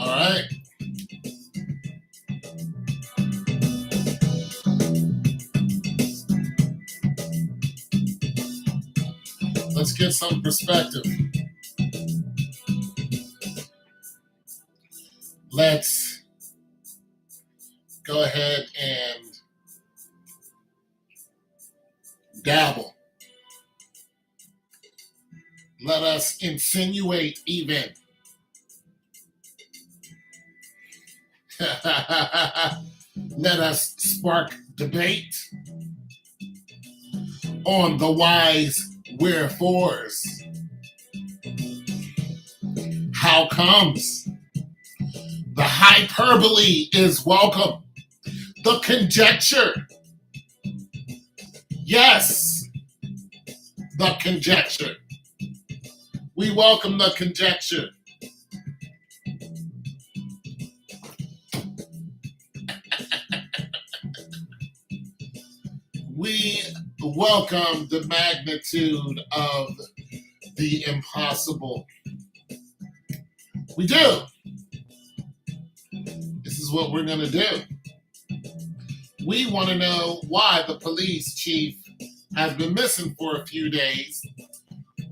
All right. Let's get some perspective. Let's go ahead and dabble. Let us insinuate even. Let us spark debate on the whys, wherefores. How comes? The hyperbole is welcome. The conjecture. Yes, the conjecture. We welcome the conjecture. We welcome the magnitude of the impossible. We do. This is what we're going to do. We want to know why the police chief has been missing for a few days,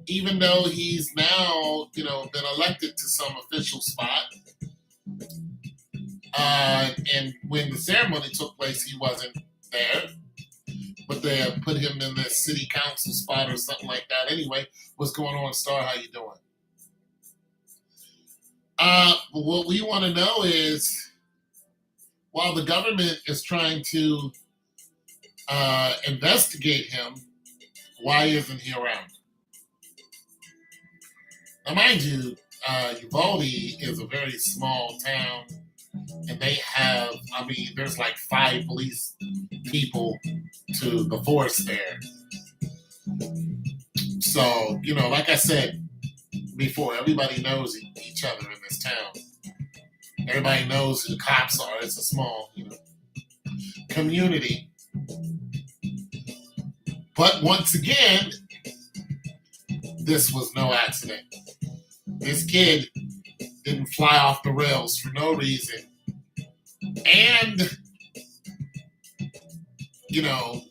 even though he's now, been elected to some official spot. And when the ceremony took place, he wasn't there. But they have put him in the city council spot or something like that. Anyway, what's going on, Star? How you doing? What we want to know is, while the government is trying to investigate him, why isn't he around? Now, mind you, Uvalde is a very small town, and they have, there's like 5 police people to the force there. So, like I said before, everybody knows each other in this town. Everybody knows who the cops are. It's a small, community. But once again, this was no accident. This kid didn't fly off the rails for no reason. And,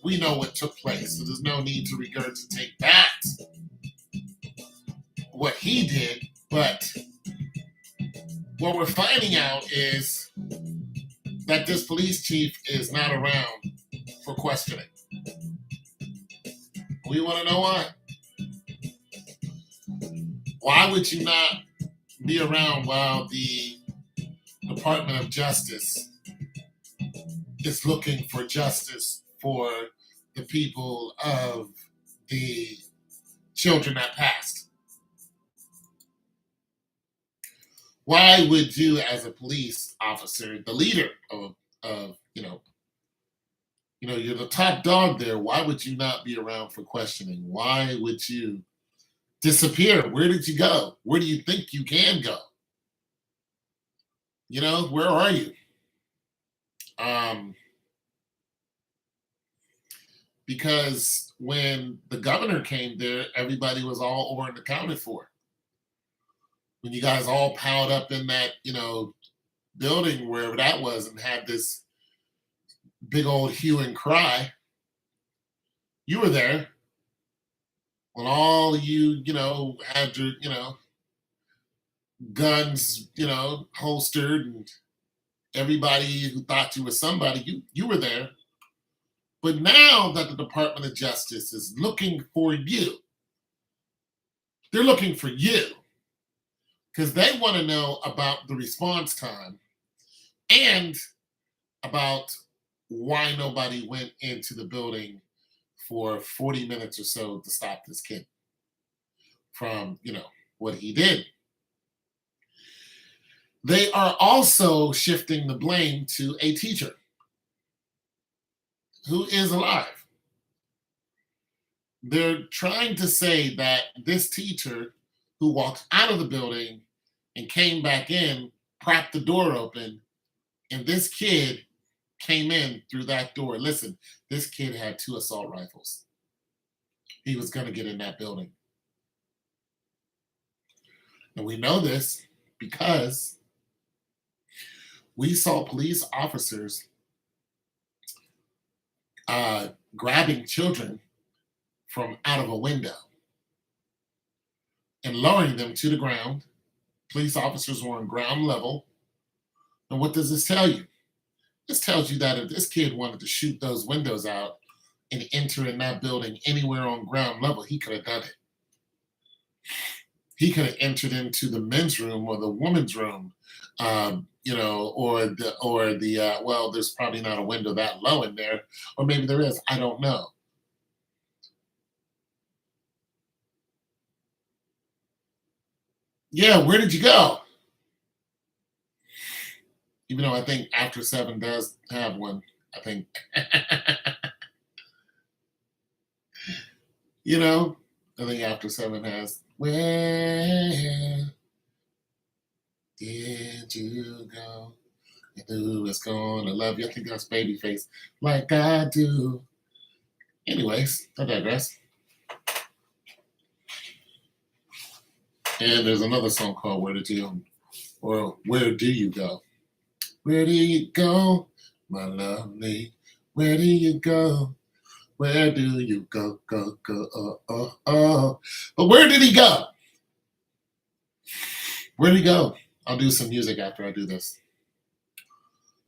we know what took place, so there's no need to regurgitate that, what he did. But what we're finding out is that this police chief is not around for questioning. We want to know why. Why would you not be around while the Department of Justice is looking for justice for the people of the children that passed? Why would you, as a police officer, the leader of you're the top dog there, why would you not be around for questioning? Why would you disappear? Where did you go? Where do you think you can go? Where are you? Because when the governor came there, everybody was all over and accounted for. When you guys all piled up in that, building, wherever that was, and had this big old hue and cry, you were there. When all you, had your, guns, holstered, and everybody who thought you were somebody, you were there. But now that the Department of Justice is looking for you, they're looking for you because they want to know about the response time and about why nobody went into the building for 40 minutes or so to stop this kid from, what he did. They are also shifting the blame to a teacher who is alive. They're trying to say that this teacher who walked out of the building and came back in, propped the door open, and this kid came in through that door. Listen, this kid had 2 assault rifles. He was going to get in that building. And we know this because We saw police officers grabbing children from out of a window and lowering them to the ground. Police officers were on ground level. And what does this tell you? This tells you that if this kid wanted to shoot those windows out and enter in that building anywhere on ground level, he could have done it. He could have entered into the men's room or the women's room, or the well, there's probably not a window that low in there, or maybe there is. I don't know. Yeah, where did you go? Even though I think After Seven does have one. I think, you know, I think After Seven has. Where did you go? And who is gonna love you? I think that's Babyface. Like I do. Anyways, I digress. And there's another song called Where Do You Go? Where do you go, my lovely? Where do you go? Where do you go, go, go, oh, oh, oh. But where did he go? Where did he go? I'll do some music after I do this.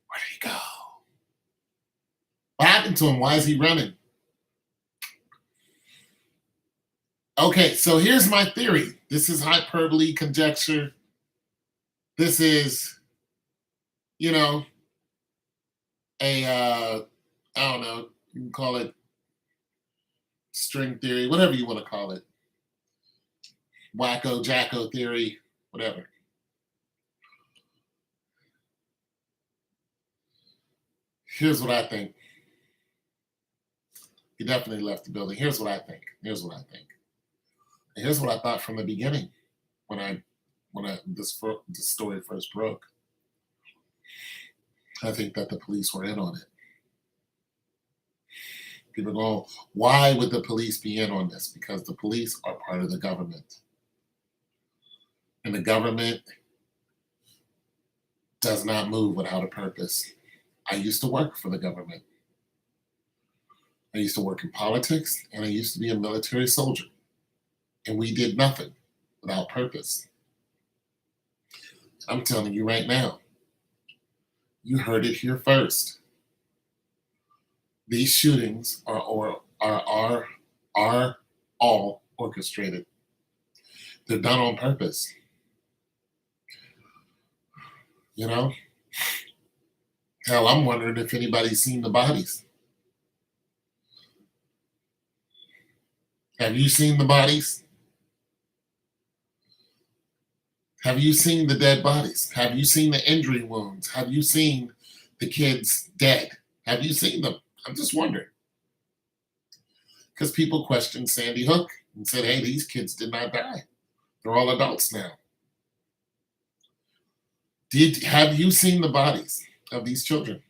Where did he go? What happened to him? Why is he running? Okay, so here's my theory. This is hyperbole, conjecture. This is, you know, I don't know, you can call it string theory, whatever you want to call it. Wacko, jacko theory, whatever. Here's what I think. He definitely left the building. Here's what I think. Here's what I think. And here's what I thought from the beginning when this story first broke. I think that the police were in on it. People go, why would the police be in on this? Because the police are part of the government. And the government does not move without a purpose. I used to work for the government. I used to work in politics, and I used to be a military soldier. And we did nothing without purpose. I'm telling you right now, you heard it here first. These shootings are all orchestrated. They're done on purpose. You know? Hell, I'm wondering if anybody's seen the bodies. Have you seen the bodies? Have you seen the dead bodies? Have you seen the injury wounds? Have you seen the kids dead? Have you seen them? I'm just wondering. Because people questioned Sandy Hook and said, hey, these kids did not die. They're all adults now. Have you seen the bodies of these children?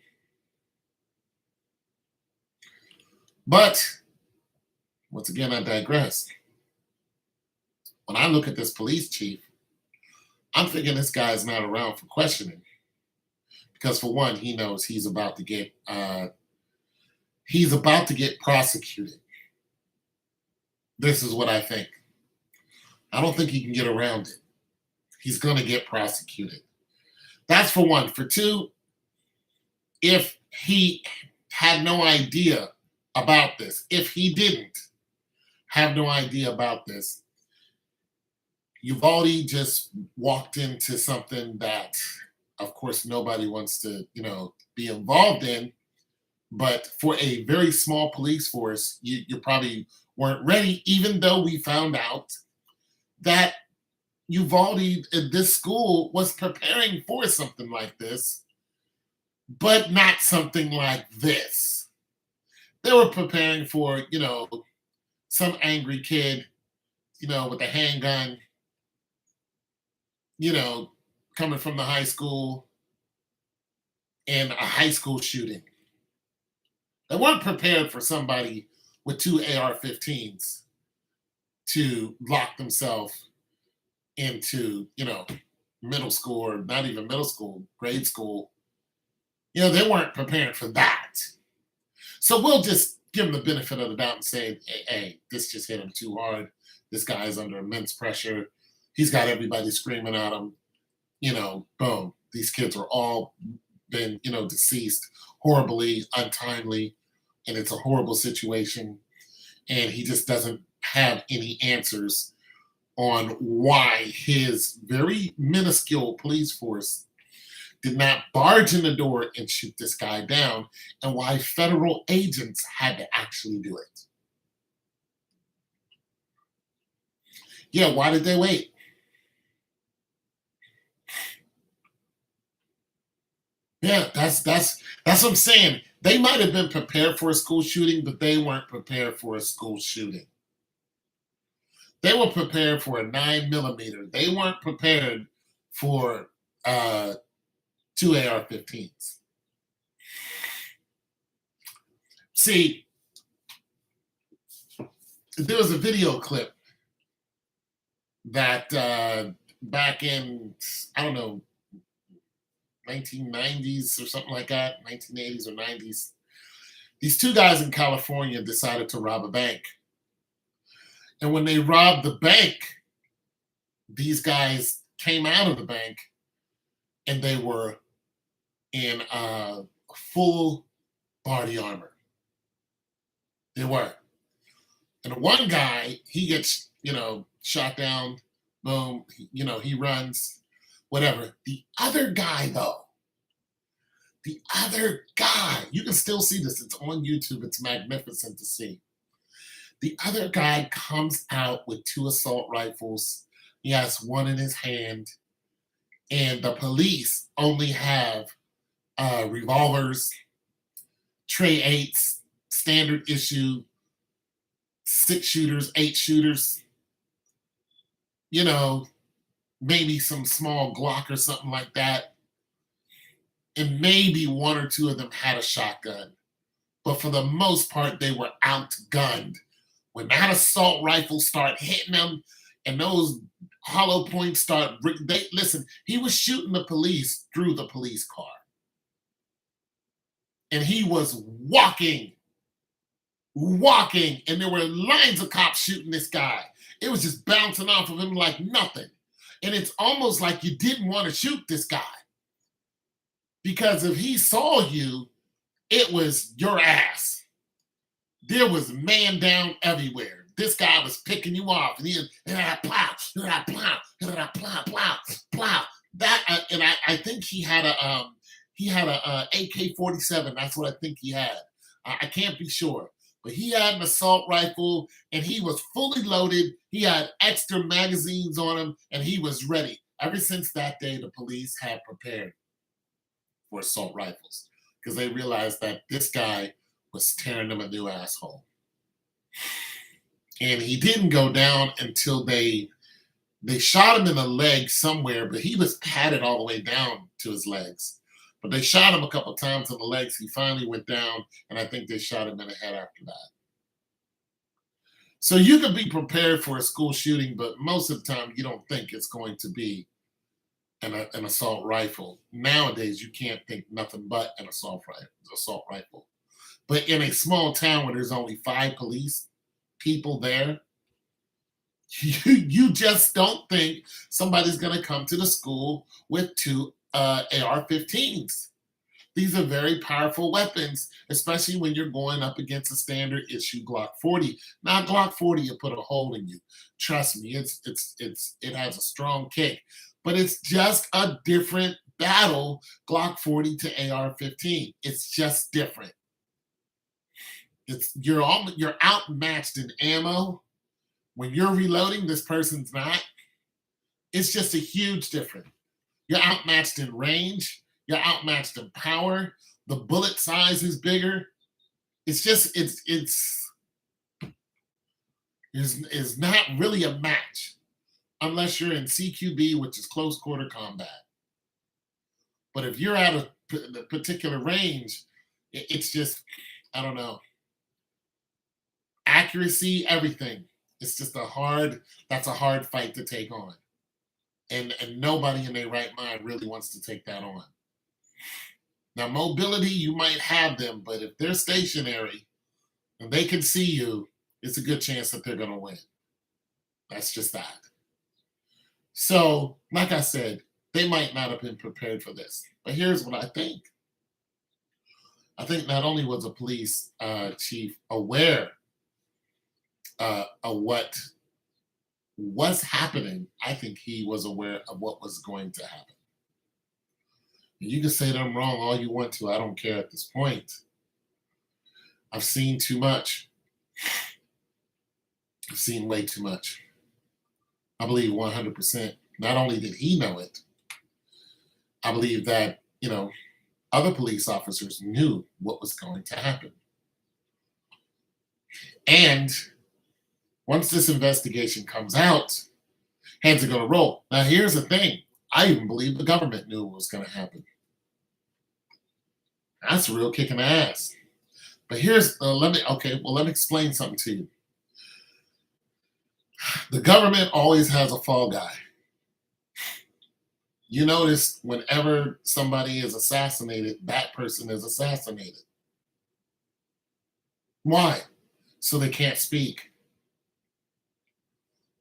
But, once again, I digress. When I look at this police chief, I'm thinking this guy is not around for questioning. Because for one, he knows he's about to get prosecuted. This is what I think. I don't think he can get around it. He's going to get prosecuted. That's for one. For two, if he had no idea about this, if he didn't have no idea about this, Uvalde just walked into something that, of course, nobody wants to, be involved in. But for a very small police force, you probably weren't ready, even though we found out that Uvalde, this school, was preparing for something like this, but not something like this. They were preparing for, some angry kid, with a handgun, coming from the high school and a high school shooting. They weren't prepared for somebody with two AR-15s to lock themselves into, middle school, or not even middle school, grade school, They weren't prepared for that. So we'll just give him the benefit of the doubt and say, hey, this just hit him too hard. This guy is under immense pressure. He's got everybody screaming at him. Boom. These kids are all been, deceased horribly, untimely, and it's a horrible situation. And he just doesn't have any answers on why his very minuscule police force did not barge in the door and shoot this guy down, and why federal agents had to actually do it. Yeah, why did they wait? Yeah, that's what I'm saying. They might have been prepared for a school shooting, but they weren't prepared for a school shooting. They were prepared for a 9 millimeter. They weren't prepared for two AR-15s. See, there was a video clip that back in, I don't know, 1990s or something like that, 1980s or 90s. These two guys in California decided to rob a bank. And when they robbed the bank, these guys came out of the bank and they were in full body armor. They were. And the one guy, he gets, shot down, boom, he runs, whatever. The other guy, though, you can still see this. It's on YouTube. It's magnificent to see. The other guy comes out with two assault rifles. He has one in his hand, and the police only have revolvers, Trey 8s, standard issue, 6 shooters, 8 shooters, maybe some small Glock or something like that. And maybe one or two of them had a shotgun. But for the most part, they were outgunned. When that assault rifle start hitting them and those hollow points start, listen, he was shooting the police through the police car. And he was walking, and there were lines of cops shooting this guy. It was just bouncing off of him like nothing. And it's almost like you didn't want to shoot this guy. Because if he saw you, it was your ass. There was man down everywhere. This guy was picking you off, and plow. That, and I think he had a AK-47. That's what I think he had. I can't be sure, but he had an assault rifle, and he was fully loaded. He had extra magazines on him, and he was ready. Ever since that day, the police had prepared for assault rifles because they realized that this guy was tearing them a new asshole. And he didn't go down until they shot him in the leg somewhere, but he was padded all the way down to his legs. But they shot him a couple of times in the legs. He finally went down, and I think they shot him in the head after that. So you can be prepared for a school shooting, but most of the time you don't think it's going to be an assault rifle. Nowadays, you can't think nothing but an assault rifle. But in a small town where there's only 5 police people there, you just don't think somebody's going to come to the school with 2 AR-15s. These are very powerful weapons, especially when you're going up against a standard issue Glock 40. Now, Glock 40 will put a hole in you. Trust me, it has a strong kick, but it's just a different battle, Glock 40 to AR-15. It's just different. You're outmatched in ammo. When you're reloading, this person's not. It's just a huge difference. You're outmatched in range. You're outmatched in power. The bullet size is bigger. It's just it's not really a match unless you're in CQB, which is close quarter combat. But if you're at a particular range, it's just, I don't know, accuracy, everything. It's just that's a hard fight to take on. And nobody in their right mind really wants to take that on. Now, mobility, you might have them, but if they're stationary and they can see you, it's a good chance that they're going to win. That's just that. So, like I said, they might not have been prepared for this. But here's what I think. I think not only was the police chief aware of what was happening, I think he was aware of what was going to happen. You can say that I'm wrong all you want to. I don't care at this point. I've seen too much. I've seen way too much. I believe 100%. Not only did he know it, I believe that, other police officers knew what was going to happen. And once this investigation comes out, heads are going to roll. Now, here's the thing. I even believe the government knew what was going to happen. That's a real kick in the ass. But here's, let me explain something to you. The government always has a fall guy. You notice whenever somebody is assassinated, that person is assassinated. Why? So they can't speak.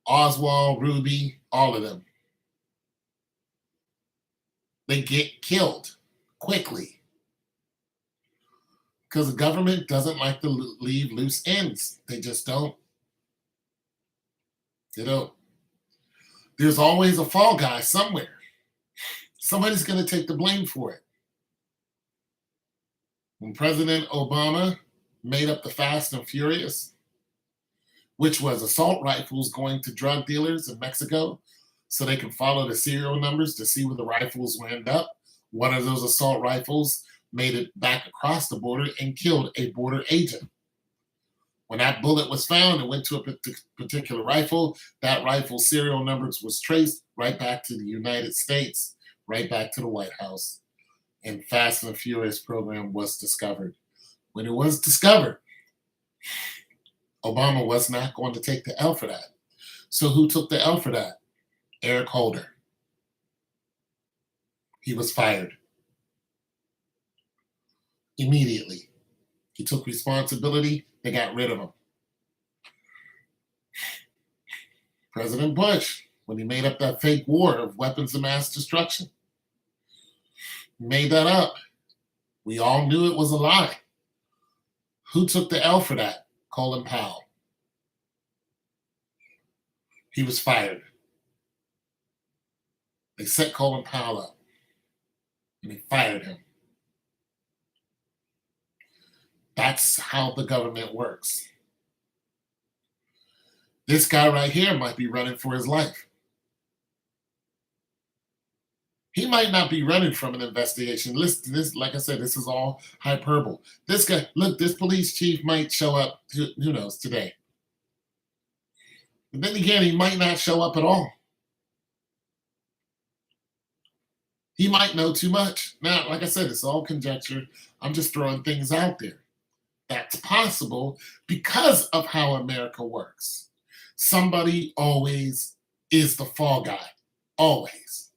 Oswald, Ruby, all of them. They get killed quickly because the government doesn't like to leave loose ends. They just don't. They don't. There's always a fall guy somewhere. Somebody's going to take the blame for it. When President Obama made up the Fast and Furious, which was assault rifles going to drug dealers in Mexico so they can follow the serial numbers to see where the rifles will end up, one of those assault rifles made it back across the border and killed a border agent. When that bullet was found and went to a particular rifle, that rifle's serial numbers was traced right back to the United States, right back to the White House. And Fast and Furious program was discovered. When it was discovered, Obama was not going to take the L for that. So who took the L for that? Eric Holder. He was fired immediately. He took responsibility. They got rid of him. President Bush, when he made up that fake war of weapons of mass destruction, made that up. We all knew it was a lie. Who took the L for that? Colin Powell. He was fired. They set Colin Powell up and they fired him. That's how the government works. This guy right here might be running for his life. He might not be running from an investigation. Listen, this, like I said, this is all hyperbole. This guy, look, this police chief might show up, who knows, today. But then again, he might not show up at all. He might know too much. Now, like I said, it's all conjecture. I'm just throwing things out there. That's possible because of how America works. Somebody always is the fall guy. Always.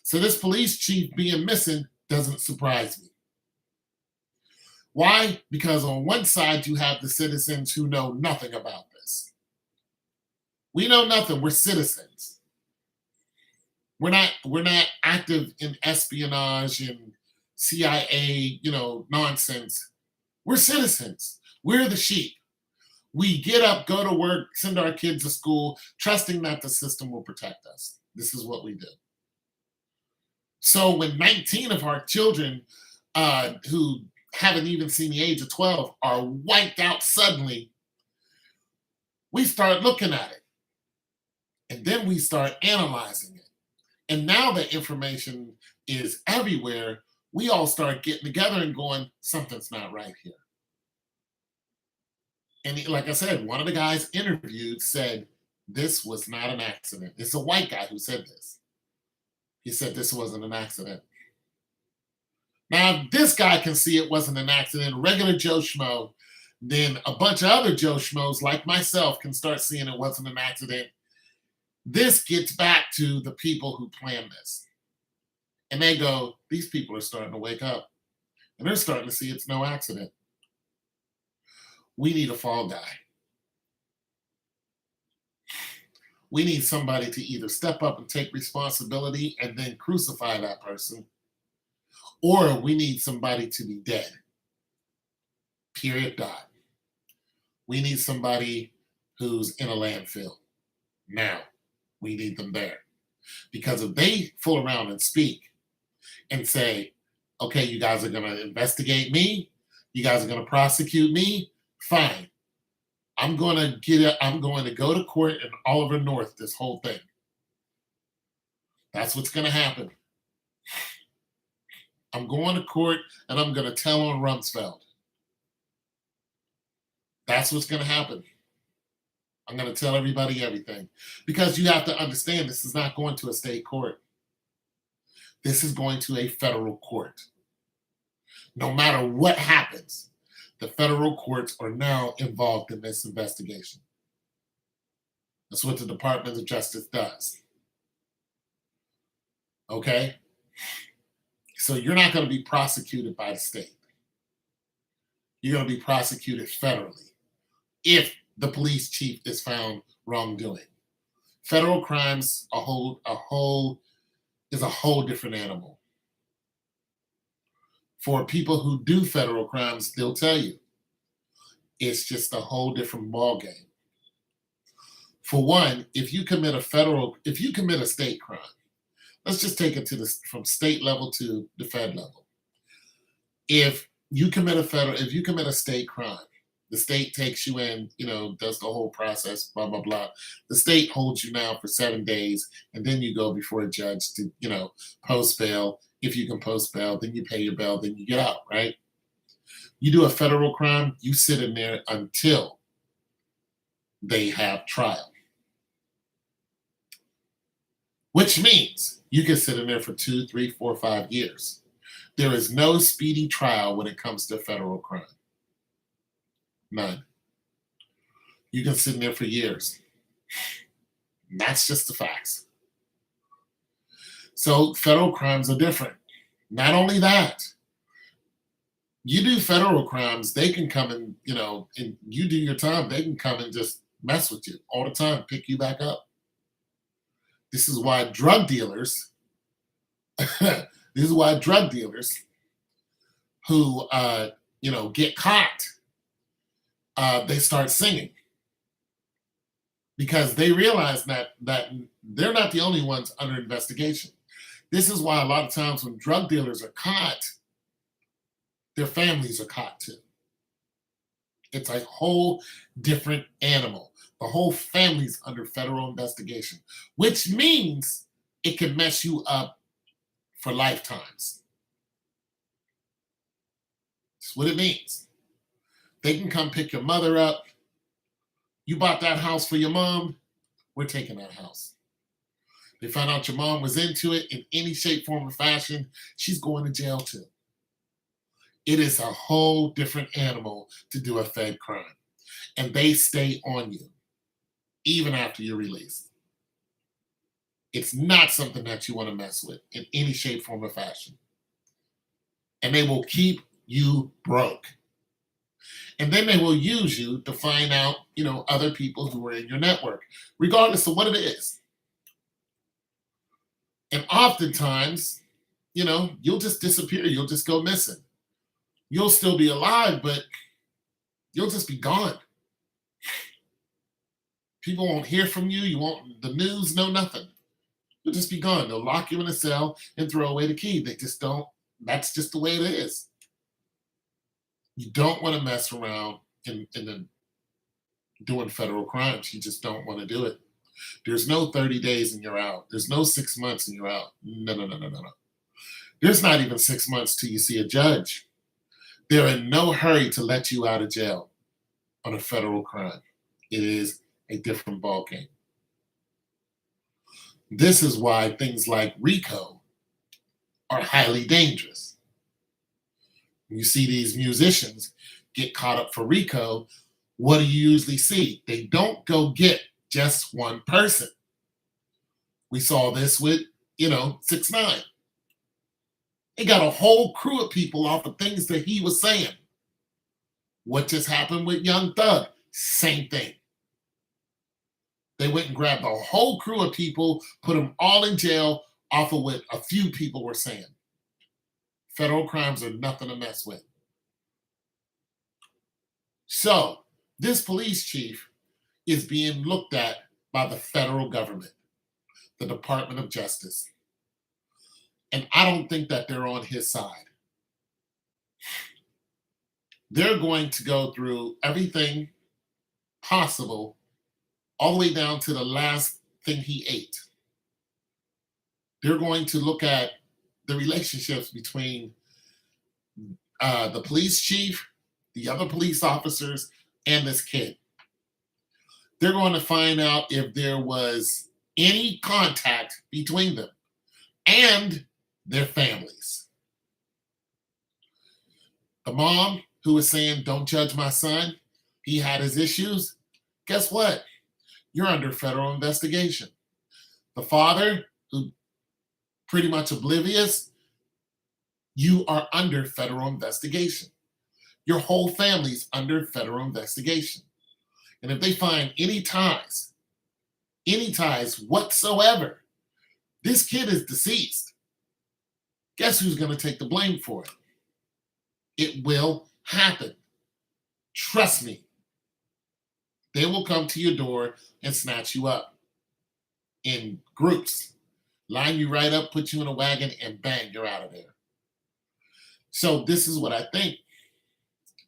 So this police chief being missing doesn't surprise me. Why? Because on one side, you have the citizens who know nothing about this. We know nothing. We're citizens. We're not active in espionage and CIA, nonsense. We're citizens. We're the sheep. We get up, go to work, send our kids to school, trusting that the system will protect us. This is what we do. So when 19 of our children who haven't even seen the age of 12 are wiped out suddenly, we start looking at it. And then we start analyzing it. And now that information is everywhere, we all start getting together and going, something's not right here. And like I said, one of the guys interviewed said, this was not an accident. It's a white guy who said this. He said this wasn't an accident. Now, if this guy can see it wasn't an accident, regular Joe Schmo, then a bunch of other Joe Schmoes like myself can start seeing it wasn't an accident. This gets back to the people who planned this. And they go, these people are starting to wake up. And they're starting to see it's no accident. We need a fall guy. We need somebody to either step up and take responsibility and then crucify that person, or we need somebody to be dead. Period. Dot. We need somebody who's in a landfill. Now, we need them there. Because if they fool around and speak and say, okay, you guys are going to investigate me, you guys are going to prosecute me, fine. I'm going to go to court in Oliver North this whole thing. That's what's going to happen. I'm going to court and I'm going to tell on Rumsfeld. That's what's going to happen. I'm going to tell everybody everything. Because you have to understand, this is not going to a state court. This is going to a federal court. No matter what happens, the federal courts are now involved in this investigation. That's what the Department of Justice does. Okay? So you're not going to be prosecuted by the state. You're going to be prosecuted federally if the police chief is found wrongdoing. Federal crimes is a whole different animal. For people who do federal crimes, they'll tell you it's just a whole different ballgame. For one, if you commit a state crime, let's just take it from state level to the fed level. If you commit a state crime, the state takes you in, does the whole process, blah, blah, blah. The state holds you now for 7 days, and then you go before a judge to, post bail. If you can post bail, then you pay your bail, then you get out, right? You do a federal crime, you sit in there until they have trial. Which means you can sit in there for 2, 3, 4, 5 years. There is no speedy trial when it comes to federal crime. None. You can sit in there for years. And that's just the facts. So federal crimes are different. Not only that, you do federal crimes, they can come and, and you do your time, they can come and just mess with you all the time, pick you back up. This is why drug dealers who, get caught, they start singing because they realize that they're not the only ones under investigation. This is why a lot of times when drug dealers are caught, their families are caught too. It's a whole different animal. The whole family's under federal investigation, which means it can mess you up for lifetimes. That's what it means. They can come pick your mother up. You bought that house for your mom. We're taking that house. They found out your mom was into it in any shape, form, or fashion. She's going to jail too. It is a whole different animal to do a fed crime. And they stay on you even after you're released. It's not something that you want to mess with in any shape, form, or fashion. And they will keep you broke. And then they will use you to find out, other people who are in your network, regardless of what it is. And oftentimes, you'll just disappear. You'll just go missing. You'll still be alive, but you'll just be gone. People won't hear from you. You won't, the news, no nothing. You'll just be gone. They'll lock you in a cell and throw away the key. They just don't, that's just the way it is. You don't want to mess around in doing federal crimes. You just don't want to do it. There's no 30 days and you're out. There's no 6 months and you're out. No. There's not even 6 months till you see a judge. They're in no hurry to let you out of jail on a federal crime. It is a different ballgame. This is why things like RICO are highly dangerous. When you see these musicians get caught up for RICO, what do you usually see? They don't go get just one person. We saw this with, 6ix9ine. They got a whole crew of people off of things that he was saying. What just happened with Young Thug? Same thing. They went and grabbed a whole crew of people, put them all in jail off of what a few people were saying. Federal crimes are nothing to mess with. So, this police chief is being looked at by the federal government, the Department of Justice. And I don't think that they're on his side. They're going to go through everything possible, all the way down to the last thing he ate. They're going to look at the relationships between the police chief, the other police officers, and this kid. They're going to find out if there was any contact between them and their families. The mom who was saying, "Don't judge my son, he had his issues," guess what? You're under federal investigation. The father, who pretty much oblivious, you are under federal investigation. Your whole family's under federal investigation. And if they find any ties whatsoever, this kid is deceased. Guess who's going to take the blame for it? It will happen. Trust me. They will come to your door and snatch you up in groups, line you right up, put you in a wagon, and bang, you're out of there. So this is what I think.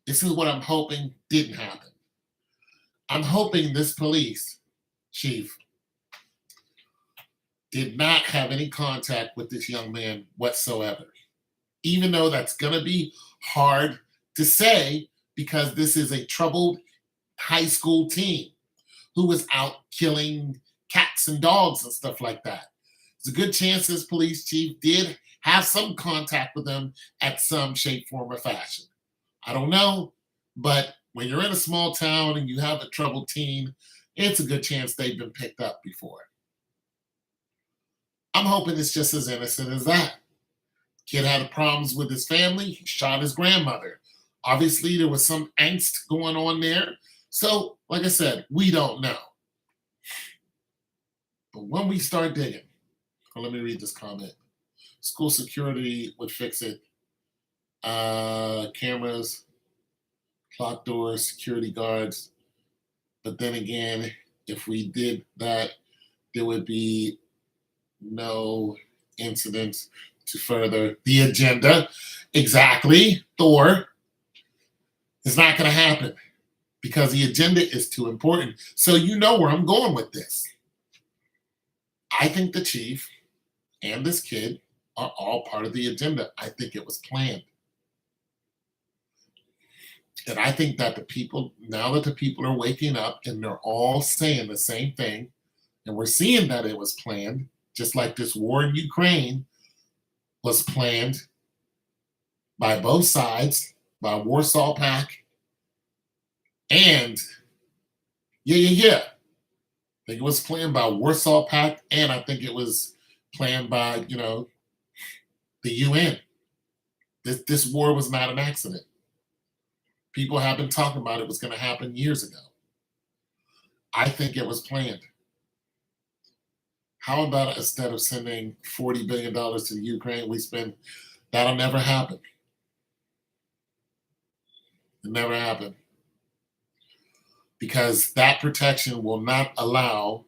This is what I'm hoping didn't happen. I'm hoping this police chief did not have any contact with this young man whatsoever. Even though that's going to be hard to say, because this is a troubled high school teen who was out killing cats and dogs and stuff like that. It's a good chance this police chief did have some contact with them at some shape, form, or fashion. I don't know, but when you're in a small town and you have a troubled teen, it's a good chance they've been picked up before. I'm hoping it's just as innocent as that. Kid had problems with his family. He shot his grandmother. Obviously, there was some angst going on there. So, like I said, we don't know. But when we start digging, let me read this comment. School security would fix it. Cameras, clock doors, security guards. But then again, if we did that, there would be no incidents to further the agenda. Exactly, Thor. It's not going to happen because the agenda is too important. So you know where I'm going with this. I think the chief and this kid are all part of the agenda. I think it was planned. And I think that the people, now that the people are waking up and they're all saying the same thing, and we're seeing that it was planned, just like this war in Ukraine was planned by both sides, by Warsaw Pact, and I think it was planned by Warsaw Pact, and I think it was planned by, the UN. This war was not an accident. People have been talking about it was going to happen years ago. I think it was planned. How about instead of sending $40 billion to the Ukraine, we spend, that'll never happen. It never happened. Because that protection will not allow,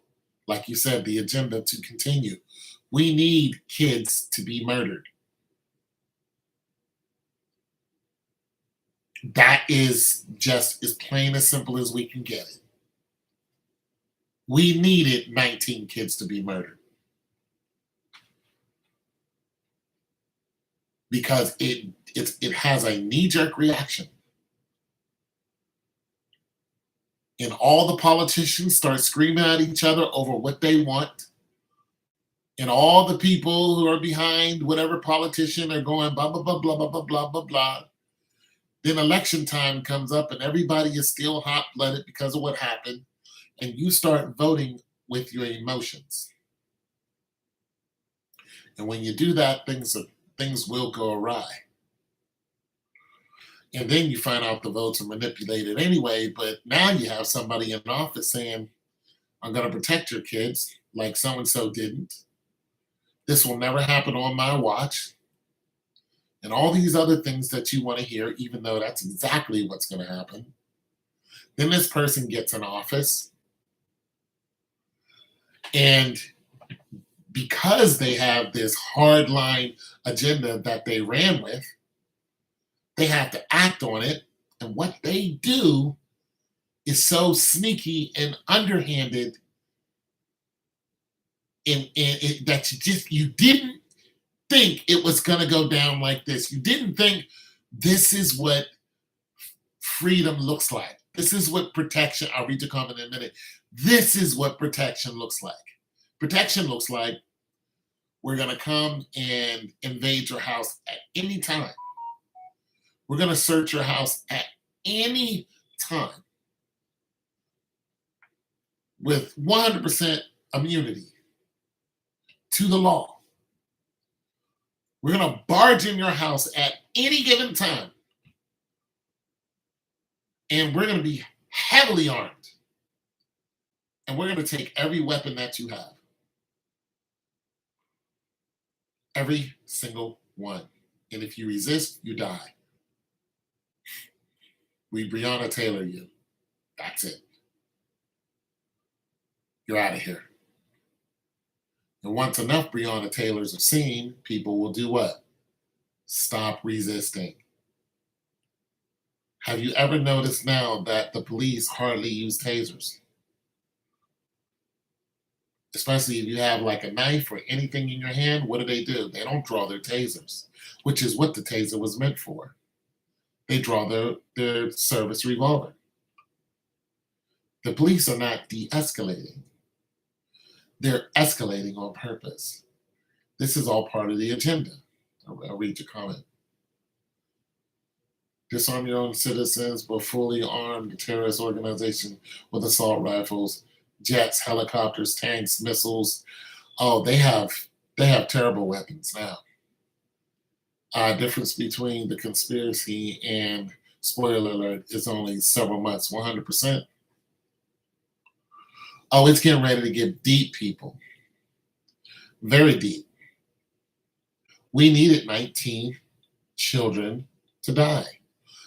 like you said, the agenda to continue. We need kids to be murdered. That is just as plain as simple as we can get it. We needed 19 kids to be murdered. Because it has a knee-jerk reaction. And all the politicians start screaming at each other over what they want. And all the people who are behind whatever politician are going blah, blah, blah, blah, blah, blah, blah, blah, blah. Then election time comes up and everybody is still hot-blooded because of what happened. And you start voting with your emotions. And when you do that, things things will go awry. And then you find out the votes are manipulated anyway, but now you have somebody in office saying, I'm going to protect your kids like so and so didn't. This will never happen on my watch. And all these other things that you want to hear, even though that's exactly what's going to happen. Then this person gets in office, and because they have this hardline agenda that they ran with, they have to act on it. And what they do is so sneaky and underhanded that you didn't think it was going to go down like this. You didn't think this is what freedom looks like. This is what protection, I'll read your comment in a minute. This is what protection looks like. Protection looks like we're going to come and invade your house at any time. We're going to search your house at any time with 100% immunity to the law. We're going to barge in your house at any given time. And we're going to be heavily armed. And we're going to take every weapon that you have. Every single one. And if you resist, you die. We Breonna Taylor you. That's it. You're out of here. And once enough Breonna Taylors are seen, people will do what? Stop resisting. Have you ever noticed now that the police hardly use tasers? Especially if you have like a knife or anything in your hand, what do? They don't draw their tasers, which is what the taser was meant for. They draw their service revolver. The police are not de-escalating. They're escalating on purpose. This is all part of the agenda. I'll read your comment. Disarm your own citizens, but fully arm the terrorist organization with assault rifles, jets, helicopters, tanks, missiles. Oh, they have terrible weapons now. Difference between the conspiracy and spoiler alert is only several months, 100%. Oh, it's getting ready to get deep, people. Very deep. We needed 19 children to die.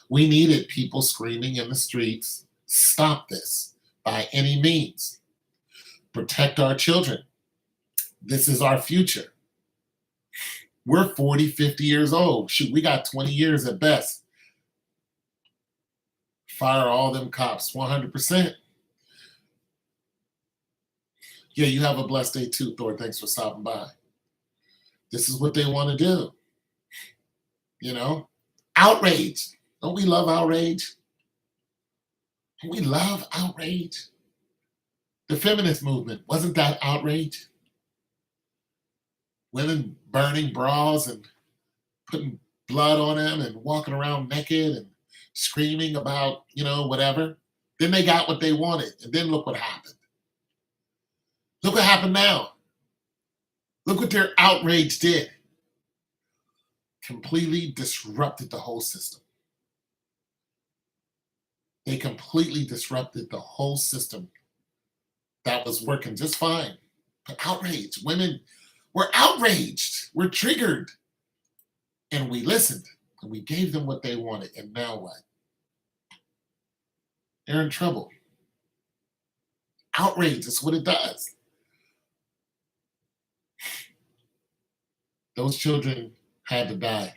We needed people screaming in the streets, stop this by any means. Protect our children. This is our future. We're 40, 50 years old. Shoot, we got 20 years at best. Fire all them cops, 100%. Yeah, you have a blessed day too, Thor. Thanks for stopping by. This is what they want to do. You know? Outrage. Don't we love outrage? Don't we love outrage? The feminist movement, wasn't that outrage? Women burning bras and putting blood on them and walking around naked and screaming about, whatever. Then they got what they wanted. And then look what happened. Look what happened now. Look what their outrage did. Completely disrupted the whole system. They completely disrupted the whole system that was working just fine. But outrage. Women were outraged. We're triggered. And we listened. And we gave them what they wanted. And now what? They're in trouble. Outrage is what it does. Those children had to die.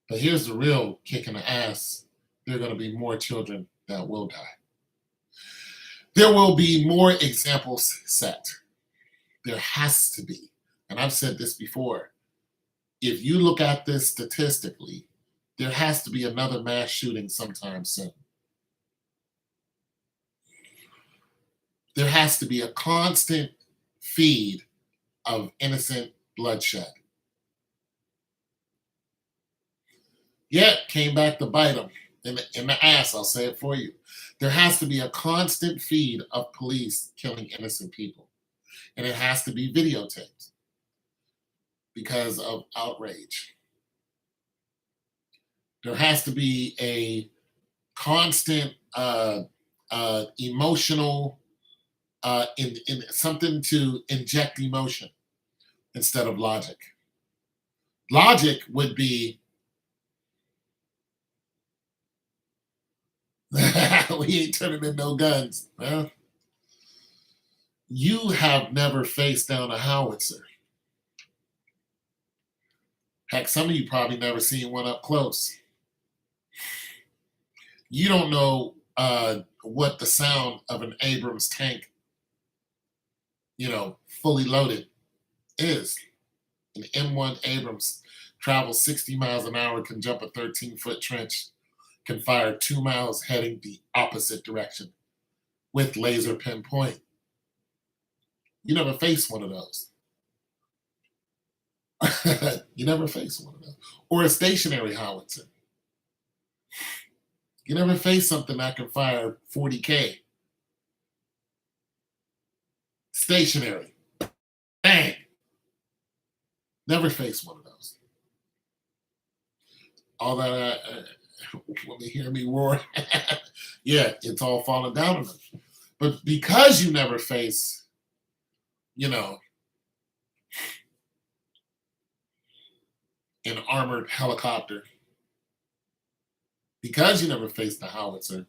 But here's the real kick in the ass. There are going to be more children that will die. There will be more examples set. There has to be. And I've said this before. If you look at this statistically, there has to be another mass shooting sometime soon. There has to be a constant feed of innocent bloodshed. Yeah, came back to bite them in the ass, I'll say it for you. There has to be a constant feed of police killing innocent people. And it has to be videotaped. because of outrage. There has to be a constant emotional in something to inject emotion instead of logic. Logic would be we ain't turning in no guns. Well, you have never faced down a howitzer. Heck, some of you probably never seen one up close. You don't know what the sound of an Abrams tank, fully loaded is. An M1 Abrams travels 60 miles an hour, can jump a 13-foot trench, can fire 2 miles heading the opposite direction with laser pinpoint. You never faced one of those. You never faced one of those. Or a stationary howitzer. You never faced something that can fire 40K. Stationary. Bang. Never faced one of those. All that, when they hear me roar, yeah, it's all falling down on them. But because you never face, an armored helicopter, because you never faced a howitzer,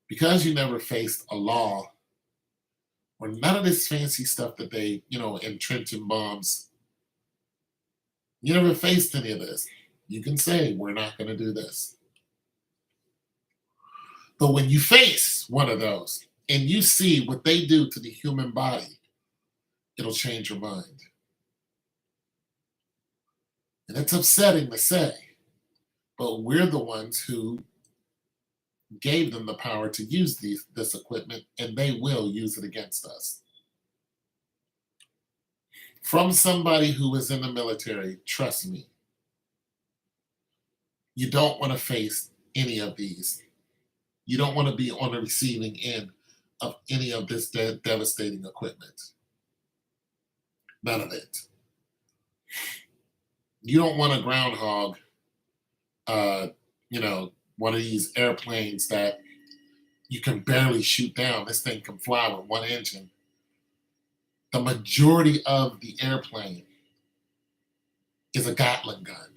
because you never faced a law, or none of this fancy stuff that they, entrenching bombs, you never faced any of this. You can say, we're not going to do this. But when you face one of those and you see what they do to the human body, it'll change your mind. And it's upsetting to say, but we're the ones who gave them the power to use this equipment, and they will use it against us. From somebody who is in the military, trust me, you don't want to face any of these. You don't want to be on the receiving end of any of this devastating equipment. None of it. You don't want a groundhog, one of these airplanes that you can barely shoot down. This thing can fly with one engine. The majority of the airplane is a Gatling gun.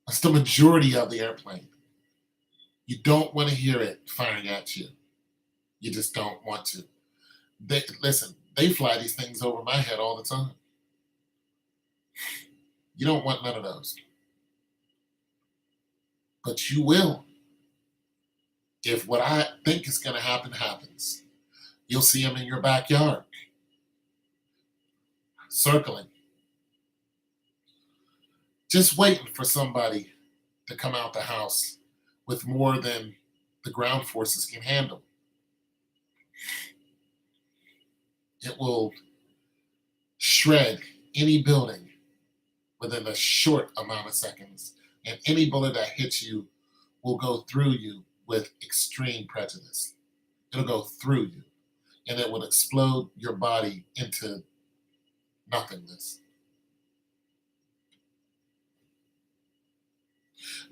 That's the majority of the airplane. You don't want to hear it firing at you. You just don't want to. They fly these things over my head all the time. You don't want none of those. But you will. If what I think is going to happen happens, you'll see them in your backyard, circling, just waiting for somebody to come out the house with more than the ground forces can handle. It will shred any building within a short amount of seconds, and any bullet that hits you will go through you with extreme prejudice. It'll go through you, and it will explode your body into nothingness.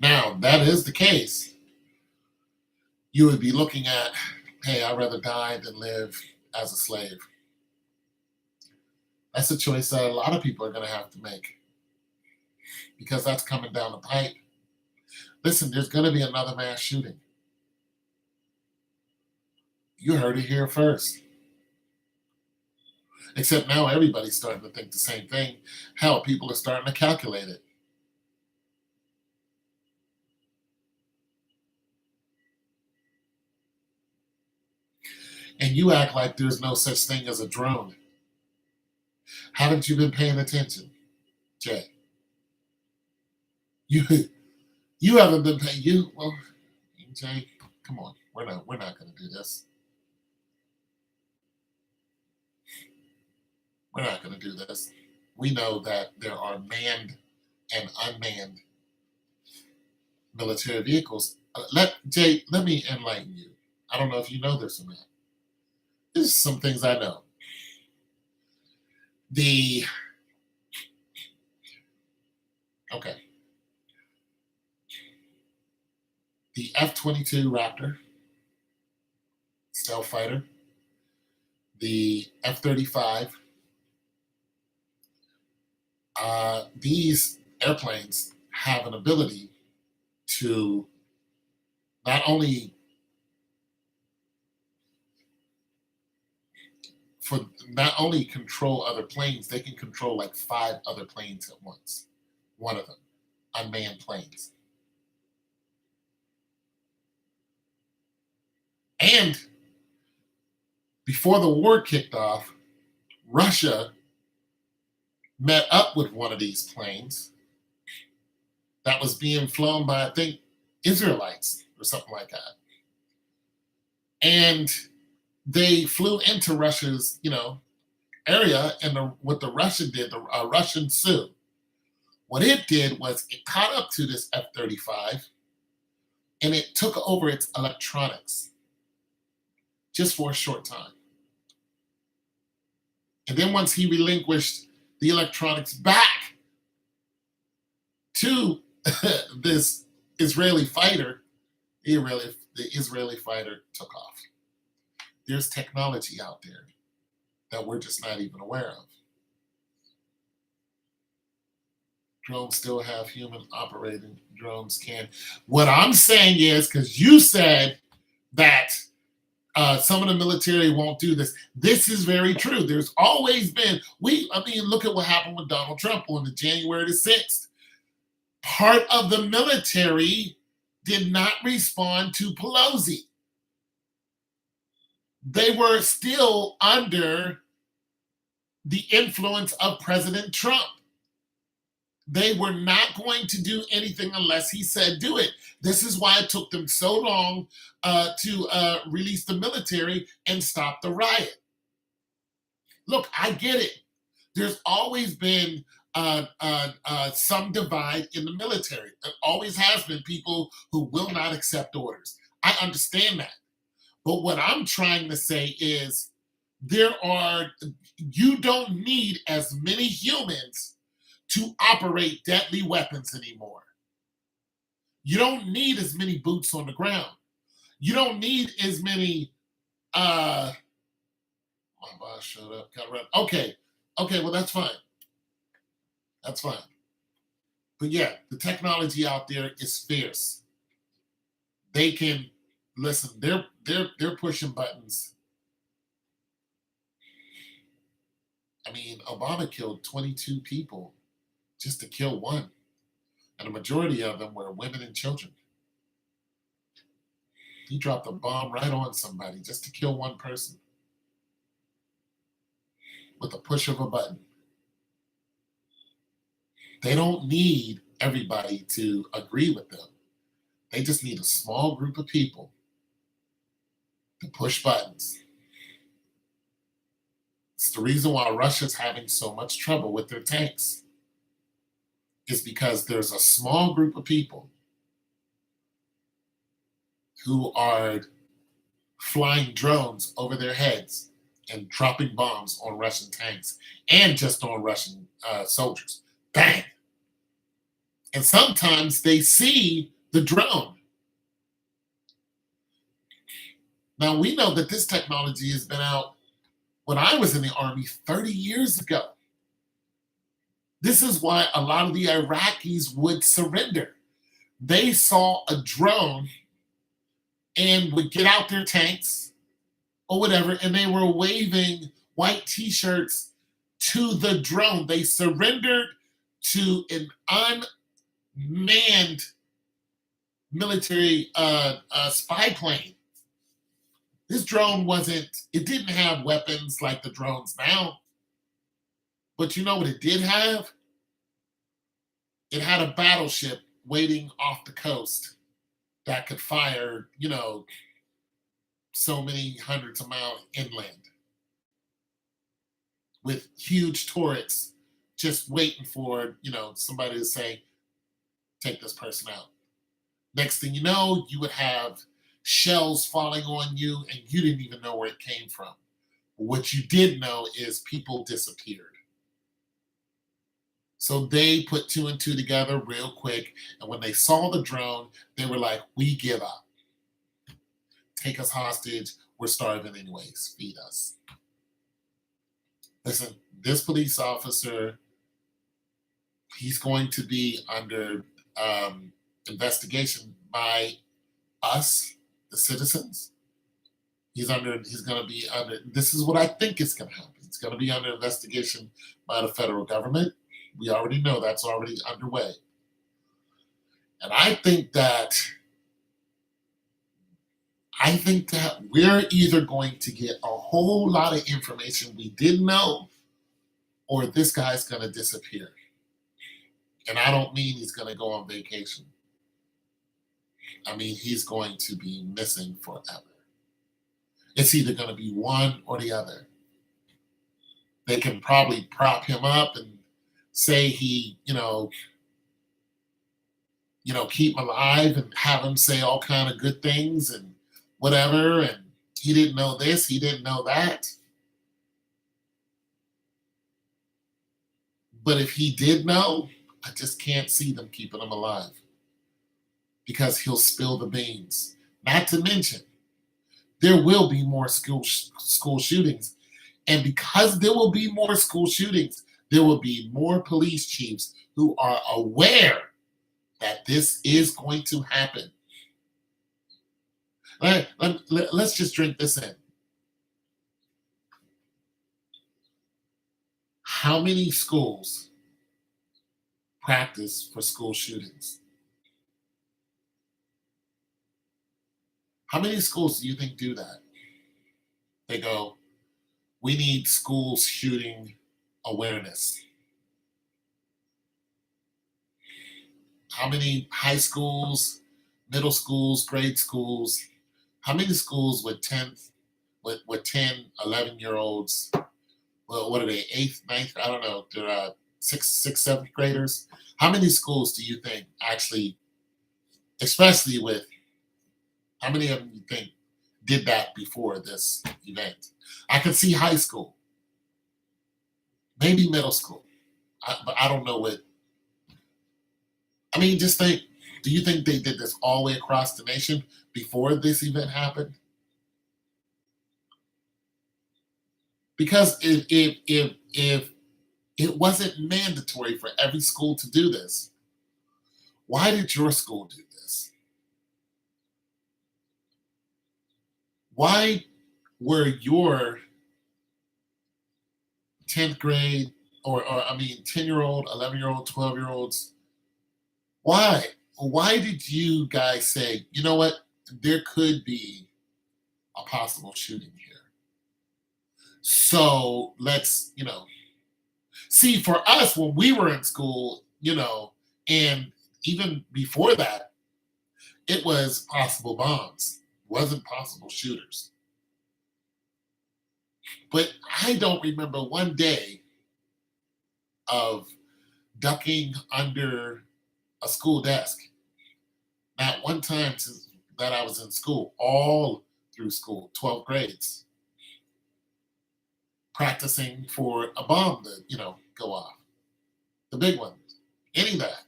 Now, that is the case. You would be looking at, hey, I'd rather die than live as a slave. That's a choice that a lot of people are going to have to make, because that's coming down the pipe. Listen, there's going to be another mass shooting. You heard it here first. Except now everybody's starting to think the same thing. Hell, people are starting to calculate it. And you act like there's no such thing as a drone. Haven't you been paying attention, Jay? You haven't been paying. Well, Jay, come on. We're not going to do this. We're not going to do this. We know that there are manned and unmanned military vehicles. Jay, let me enlighten you. I don't know if you know this or not. There's some things I know. The okay, the F-22 Raptor stealth fighter, the F-35. These airplanes have an ability to not only not only control other planes, they can control like 5 other planes at once. One of them, unmanned planes. And before the war kicked off, Russia met up with one of these planes that was being flown by, I think, Israelites or something like that. And they flew into Russia's, area, and what the Russian did, the Russian Sioux, what it did was it caught up to this F-35 and it took over its electronics just for a short time. And then once he relinquished the electronics back to this Israeli fighter, the Israeli fighter took off. There's technology out there that we're just not even aware of. Drones still have human operating. Drones can. What I'm saying is, because you said that some of the military won't do this. This is very true. There's always been, look at what happened with Donald Trump on the January the 6th. Part of the military did not respond to Pelosi. They were still under the influence of President Trump. They were not going to do anything unless he said do it. This is why it took them so long to release the military and stop the riot. Look, I get it. There's always been some divide in the military. There always has been people who will not accept orders. I understand that. But what I'm trying to say is you don't need as many humans to operate deadly weapons anymore. You don't need as many boots on the ground. You don't need as many my boss showed up, got run. Okay, well that's fine. That's fine. But yeah, the technology out there is fierce. They can listen, they're pushing buttons. I mean, Obama killed 22 people just to kill one. And the majority of them were women and children. He dropped a bomb right on somebody just to kill one person with a push of a button. They don't need everybody to agree with them. They just need a small group of people to push buttons. It's the reason why Russia's having so much trouble with their tanks. Is because there's a small group of people who are flying drones over their heads and dropping bombs on Russian tanks and just on Russian soldiers. Bang! And sometimes they see the drone. Now, we know that this technology has been out when I was in the Army 30 years ago. This is why a lot of the Iraqis would surrender. They saw a drone and would get out their tanks or whatever, and they were waving white t-shirts to the drone. They surrendered to an unmanned military spy plane. This drone it didn't have weapons like the drones now. But you know what it did have? It had a battleship waiting off the coast that could fire, so many hundreds of miles inland with huge turrets just waiting for, somebody to say, take this person out. Next thing you know, you would have shells falling on you and you didn't even know where it came from. What you did know is people disappeared. So they put two and two together real quick. And when they saw the drone, they were like, we give up. Take us hostage. We're starving anyways. Feed us. Listen, this police officer, he's going to be under investigation by us, the citizens. He's going to be under, this is what I think is going to happen. It's going to be under investigation by the federal government. We already know that's already underway. And I think that we're either going to get a whole lot of information we didn't know, or this guy's going to disappear. And I don't mean he's going to go on vacation. I mean, he's going to be missing forever. It's either going to be one or the other. They can probably prop him up and say he, keep him alive and have him say all kind of good things and whatever. And he didn't know this, he didn't know that. But if he did know, I just can't see them keeping him alive because he'll spill the beans. Not to mention, there will be more school shootings. And because there will be more school shootings, there will be more police chiefs who are aware that this is going to happen. Let's just drink this in. How many schools practice for school shootings? How many schools do you think do that? They go, we need school shooting awareness. How many high schools, middle schools, grade schools, how many schools with 10, 11-year-olds, well, what are they, 8th, 9th, I don't know, they're 6th, 7th graders? How many schools do you think actually, especially with, how many of them you think did that before this event? I could see high school, maybe middle school, but I don't know what. I mean, just think, do you think they did this all the way across the nation before this event happened? Because if it wasn't mandatory for every school to do this, why did your school do this? Why were your 10th grade, or 10-year-old, 11-year-old, 12-year-olds, why did you guys say, you know what, there could be a possible shooting here? So let's, see, for us, when we were in school, and even before that, it was possible bombs, wasn't possible shooters. But I don't remember one day of ducking under a school desk. Not one time since that I was in school, all through school, 12 grades, practicing for a bomb to, go off. The big one, any of that.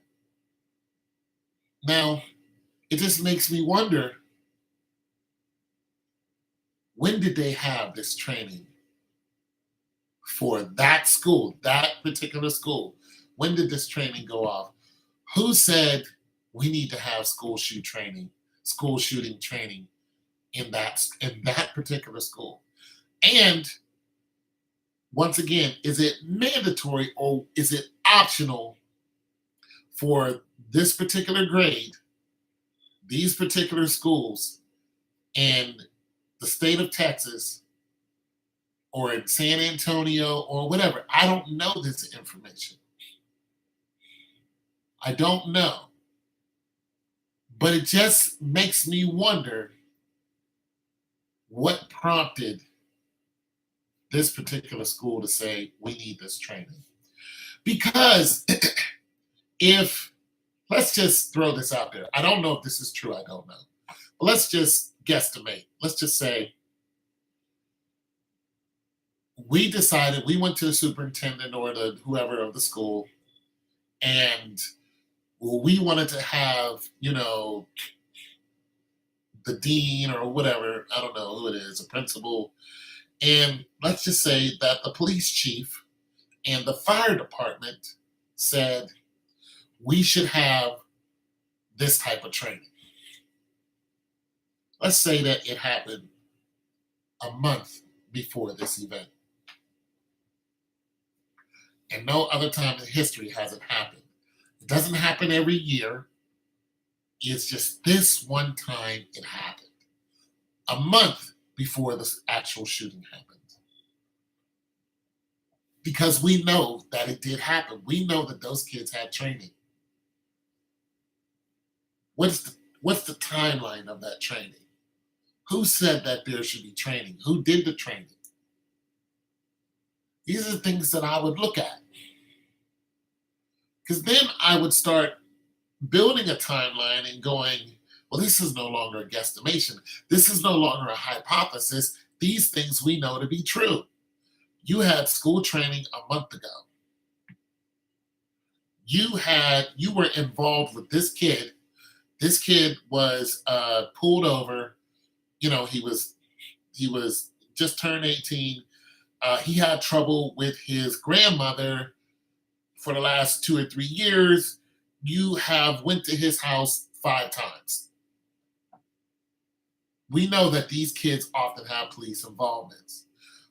Now, it just makes me wonder, when did they have this training for that school, that particular school? When did this training go off? Who said we need to have school shooting training in that particular school? And once again, is it mandatory or is it optional for this particular grade, these particular schools in the state of Texas or in San Antonio or whatever? I don't know this information. I don't know. But it just makes me wonder what prompted this particular school to say, we need this training. Because let's just throw this out there. I don't know if this is true, I don't know. But let's just guesstimate. Let's just say we decided, we went to the superintendent or the whoever of the school, And well, we wanted to have, the dean or whatever, I don't know who it is, a principal. And let's just say that the police chief and the fire department said we should have this type of training. Let's say that it happened a month before this event. And no other time in history has it happened. It doesn't happen every year. It's just this one time it happened. A month before the actual shooting happened. Because we know that it did happen. We know that those kids had training. What's the timeline of that training? Who said that there should be training? Who did the training? These are the things that I would look at. Because then I would start building a timeline and going, well, this is no longer a guesstimation. This is no longer a hypothesis. These things we know to be true. You had school training a month ago. You were involved with this kid. This kid was pulled over. He was just turned 18. He had trouble with his grandmother for the last 2 or 3 years. You have went to his house 5 times. We know that these kids often have police involvements.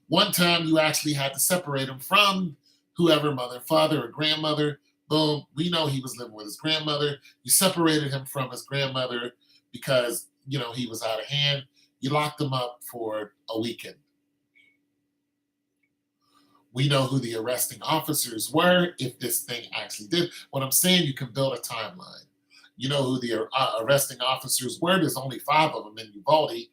One time you actually had to separate him from whoever, mother, father, or grandmother. Boom, we know he was living with his grandmother. You separated him from his grandmother because, he was out of hand. You locked him up for a weekend. We know who the arresting officers were if this thing actually did. What I'm saying, you can build a timeline. You know who the arresting officers were. There's only 5 of them in Uvalde.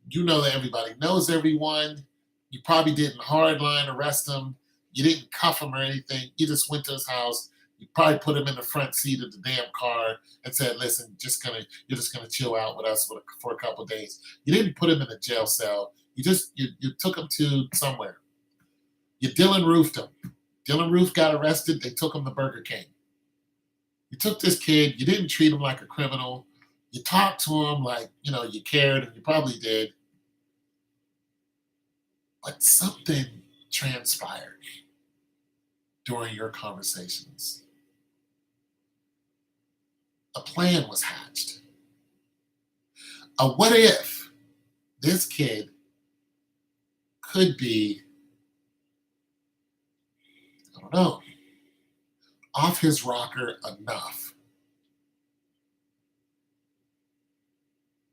You know that everybody knows everyone. You probably didn't hardline arrest him. You didn't cuff him or anything. You just went to his house. You probably put him in the front seat of the damn car and said, listen, you're just gonna chill out with us for a couple of days. You didn't put him in a jail cell. You took him to somewhere. You Dylan Roofed him. Dylan Roof got arrested. They took him to Burger King. You took this kid. You didn't treat him like a criminal. You talked to him like, you cared, and you probably did. But something transpired during your conversations. A plan was hatched. What if this kid could be, I don't know, off his rocker enough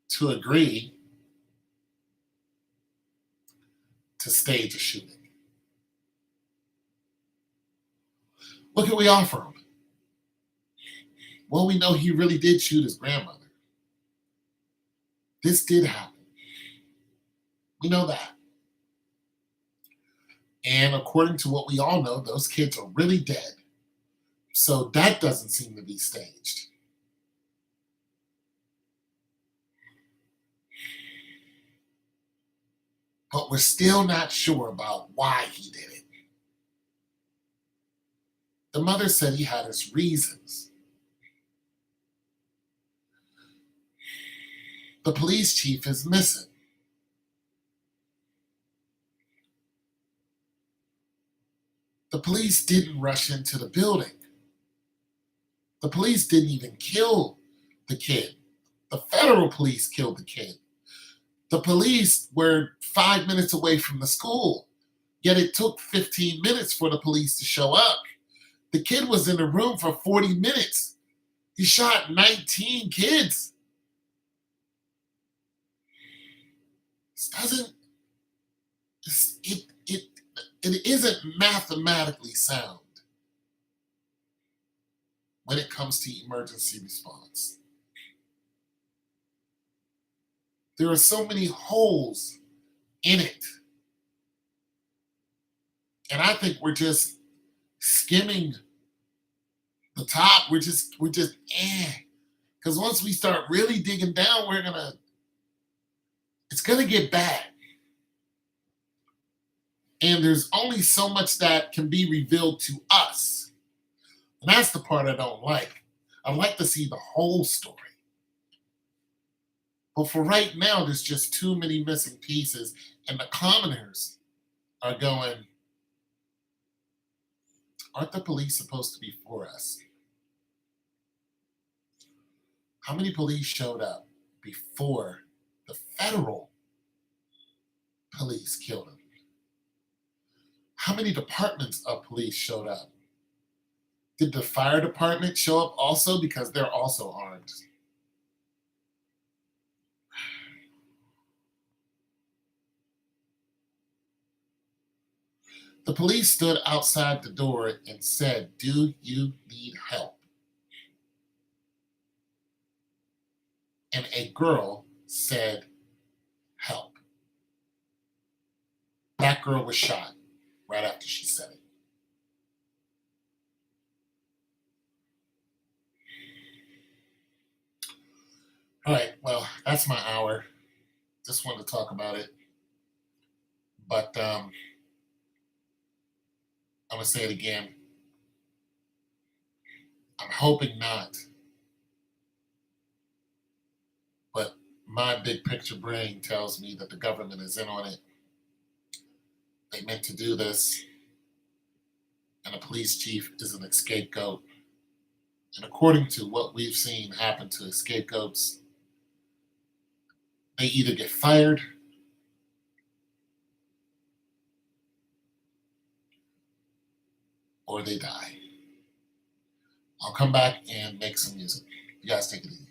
to agree to stage a shooting? What can we offer him? Well, we know he really did shoot his grandmother. This did happen. We know that. And according to what we all know, those kids are really dead. So that doesn't seem to be staged. But we're still not sure about why he did it. The mother said he had his reasons. The police chief is missing. The police didn't rush into the building. The police didn't even kill the kid. The federal police killed the kid. The police were 5 minutes away from the school, yet it took 15 minutes for the police to show up. The kid was in the room for 40 minutes. He shot 19 kids. It isn't mathematically sound when it comes to emergency response. There are so many holes in it. And I think we're just skimming the top. We're just Because once we start really digging down, it's gonna get bad. And there's only so much that can be revealed to us. And that's the part I don't like. I'd like to see the whole story. But for right now, there's just too many missing pieces, and the commoners are going, aren't the police supposed to be for us? How many police showed up before the federal police killed him? How many departments of police showed up? Did the fire department show up also? Because they're also armed. The police stood outside the door and said, "Do you need help?" And a girl said, "Help." That girl was shot right after she said it. All right, well, that's my hour. Just wanted to talk about it. But I'm going to say it again. I'm hoping not. But my big picture brain tells me that the government is in on it. They meant to do this. And a police chief is an scapegoat. And according to what we've seen happen to scapegoats, they either get fired or they die. I'll come back and make some music. You guys take it easy.